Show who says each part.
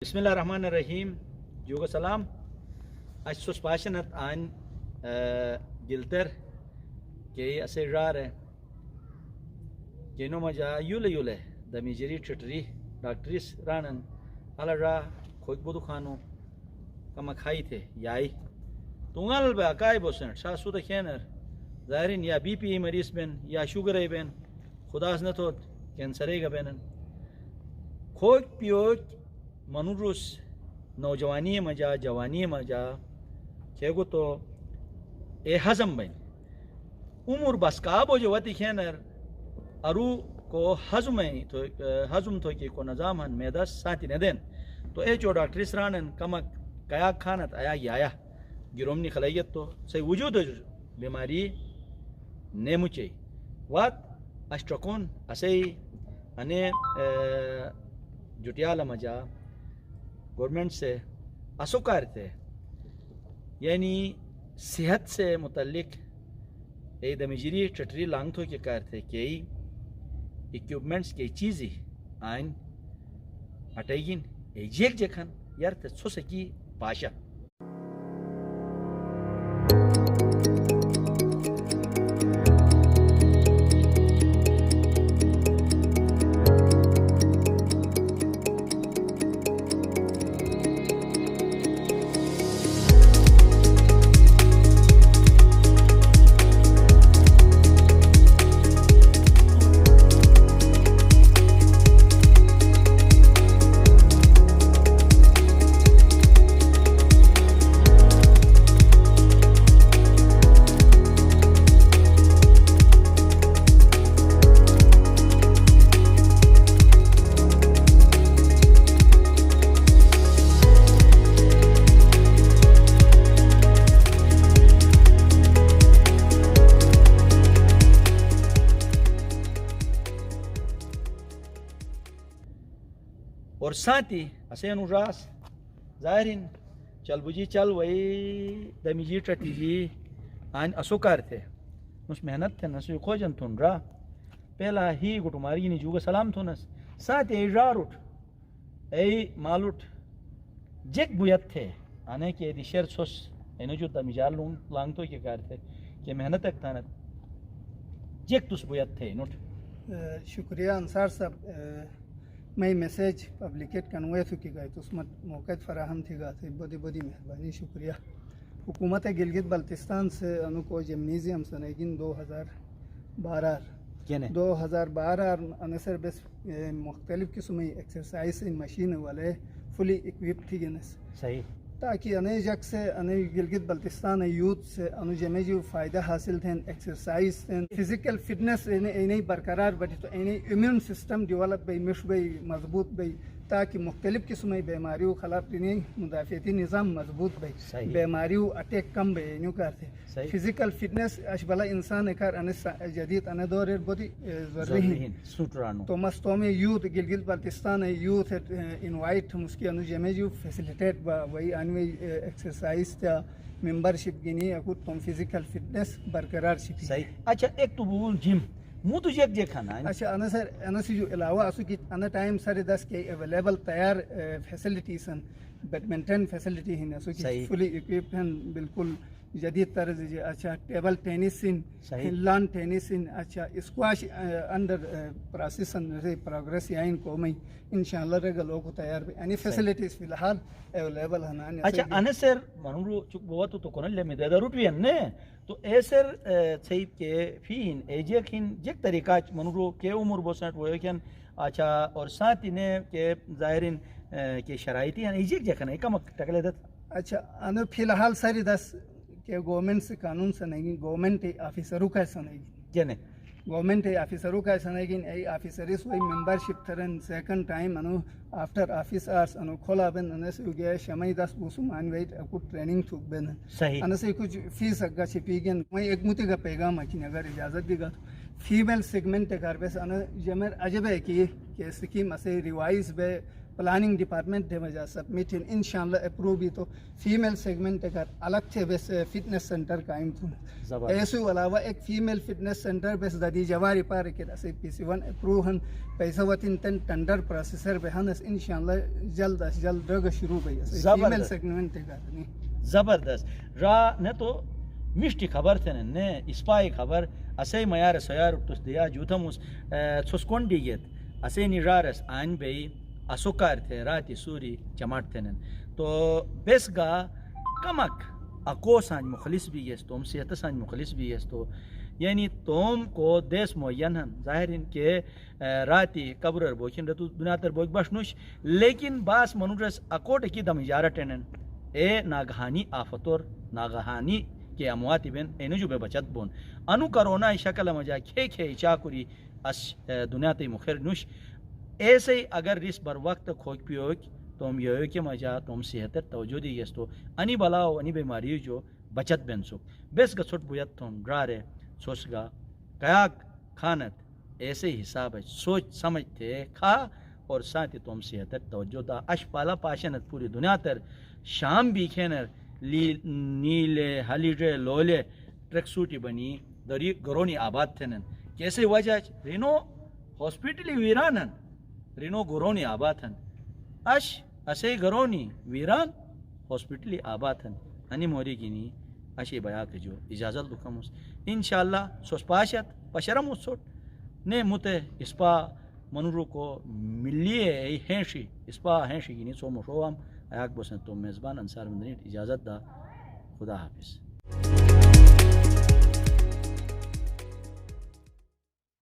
Speaker 1: Bismillahirrahmanirrahim. Juga salam. Aš suspašinat an gilter ke ase rare ke no maja yule da mijeri chitri doctris ranan ala ra khoj bodu khano kama khai the yai tungal ba kai bosen sa su da khener zahirin ya bp maris ben ya sugar ben khudas na tot cancer ga benen khoj pioj मनुरुस नौजवानी मजा जवानी मजा खेगो तो ए हजम बन उम्र बस काबो जो वती खेनर अरु को हजम तो की को नजाम हन मेदा साथी न देन तो ए जो डॉक्टर सरानन कमा कया खानत आया याया गिरोमनी खलायत तो सही वजूद बीमारी नेमुचे वात अष्टकोन असे अने जुटियाला मजा गवर्नमेंट से असुकार थे यानी सेहत से मुतल्लिक ए दमिजरी चटरी लांगथो के कार थे के इक्विपमेंट्स के चीज़ी आइन अटेगिन एजेक जखन यार ते सोसकी पाशा और साथ ही असे अनुरास जाहिरिन चल बुझी चल वही दमिजी टटीजी आन असुकार थे उस मेहनत थे नसु खोजन थुन रा पहला ही गुटुमारी नि जुगा सलाम थुनस साथ ए जारुट ए मालुट जेक बुयत थे आने के दिशर सोस एनो जो दमिजाल लांग तो के कार थे के मेहनत तक थानत जेक तुस बुयत थे नोट
Speaker 2: शुक्रिया अंसार साहब मैं मैसेज पब्लिकेट करवाए चुकी गई तो उसमें मौका फराहम थी गा थी बड़ी बड़ी मेहरबानी शुक्रिया हुकूमत गिलगित बल्तिस्तान से अनुको जिम्नेजियम सनेगिन 2012 अनसर बस मुख्तलिफ किस्म एक्सरसाइज मशीन वाले फुली इक्विप थी गनस
Speaker 1: सही
Speaker 2: ताकि अने जग से अने गिलगित बल्तिस्तान यूथ से अनु जमे जो फ़ायदा हासिल थे एक्सरसाइज थे फिजिकल फिटनेस इन्हें बरकरार बढ़ी तो इन्हें इम्यून सिस्टम डेवलप भाई मिश भाई मजबूत भाई ताकि मुख्तलिफ किस्म बीमारियों खिलाफ इन्हें मुदाफ़ती निज़ाम मजबूत भाई बीमारियों अटैक कम भाई यूँ करते फिजिकल फिटनेस अशबला इंसान कर अने जदीद अने दौर बहुत ज़रूरी तो मस्तो में youth Gilgit Baltistan youth invite उसकी अनु जमे जो फैसिलिटेट वही अनवे एक्सरसाइज था मेंबरशिप गिनी अकुत तुम फिजिकल फिटनेस बरकरार शिकी
Speaker 1: सही अच्छा एक तो बोल जिम मुँह तुझे एक देखा ना
Speaker 2: अच्छा अना से जो अलावा असु की अना टाइम सारे 10 के अवेलेबल तैयार फैसिलिटीज हैं बैडमिंटन फैसिलिटी है असु की फुली इक्विप्ड हैं बिल्कुल जदीद तरह से अच्छा टेबल टेनिस इन लॉन टेनिस इन अच्छा स्क्वाश अंडर प्रोसेस से प्रोग्रेस याइन को मैं इंशाल्लाह रे लोग तैयार यानी फैसिलिटीज फिलहाल अवेलेबल है ना
Speaker 1: अच्छा अने सर मनुरो चुक बहुत तो कोन ले में दरुट भी ने तो ए सर सही के फिन एजे किन जे तरीका मनुरो के उम्र बोसट वो के अच्छा और साथ ही ने के जाहिरिन के शराइती यानी एजे जे कने कम टकले दत
Speaker 2: अच्छा अने फिलहाल सारी 10 के गवर्नमेंट से कानून से नहीं गवर्नमेंट ऑफिसरों का ऐसा नहीं
Speaker 1: जने
Speaker 2: गवर्नमेंट ऑफिसरों का ऐसा नहीं कि ऑफिसर्स वही मेंबरशिप थरन सेकंड टाइम अनु आफ्टर ऑफिस आवर्स अनु खोला बन अने से गया शमई 10 बुसुमान वेट कुछ ट्रेनिंग थुक बन
Speaker 1: सही
Speaker 2: अने से कुछ फीस अगा छिपीगन मैं एक मुते का पैगाम कि अगर इजाजत देगा फीमेल सेगमेंट कर बस अने जमर अजब है कि स्कीम असे रिवाइज बे प्लानिंग डिपार्टमेंट दे वजह सबमिट इंशाल्लाह अप्रूव भी तो फीमेल सेगमेंट अगर अलग थे बस फिटनेस सेंटर कायम थू ऐसे अलावा एक फीमेल फिटनेस सेंटर बस ददी जवारी पार के दसे PC1 अप्रूव हन पैसा वतिन तन टेंडर प्रोसेसर पे हन इंशाल्लाह जल्द अज जल्द रग शुरू भई फीमेल सेगमेंट का
Speaker 1: जबरदस्त रा न तो मिष्टी खबर थे ने इस्पाई खबर असे मयार सयार तुस दिया जूथमुस छुस्कोंडी गेत असे निरारस आन बेई असुकार थे राती सूरी जमात थे तो बेसगा कमक अको सांज मुखलिस भी यस तुम सेहत सांज मुखलिस भी यस तो यानी तुम को देश मोयन हम जाहिर इनके राती कब्र बोकिन रतु दुनियातर बोक बशनुश लेकिन बास मनुरस अकोट की दम इजारा टेनन ए नागहानी आफतोर नागहानी के अमवाती बेन एनुजुबे बचत बोन अनु कोरोना शक्ल मजा खे खे चाकुरी अस दुनिया ते मुखर नुश ऐसे ही अगर रिस बर वक्त खोज पियोक तुम यो के मजा तुम सेहत तवज्जो दी यस तो अनि बलाओ अनि बीमारी जो बचत बेन सुख बेस गछट बुयत तुम ड्रारे सोचगा कयाक खानत ऐसे हिसाब है सोच समझते खा और साथ ही तुम सेहत तवज्जो दा अशपाला पाशनत पूरी दुनिया तर शाम भी खेनर नीले हलीडे लोले ट्रक सूटी बनी दरी गरोनी आबाद थे कैसे वजह रिनो हॉस्पिटली वीरानन रिनो गोरोनी आबाद हन अश असे गरोनी वीरान हॉस्पिटली आबाद हन अनि मोरी गिनी अशे बया के जो इजाजत दुखमुस इंशाल्लाह सोस्पाशत पशरमुस सोट ने मुते इस्पा मनुरु को मिलिए हेंशी इस्पा हेंशी गिनी सोमो शोम आयाक बसन तो मेजबान अंसार मंदनी इजाजत दा खुदा हाफिज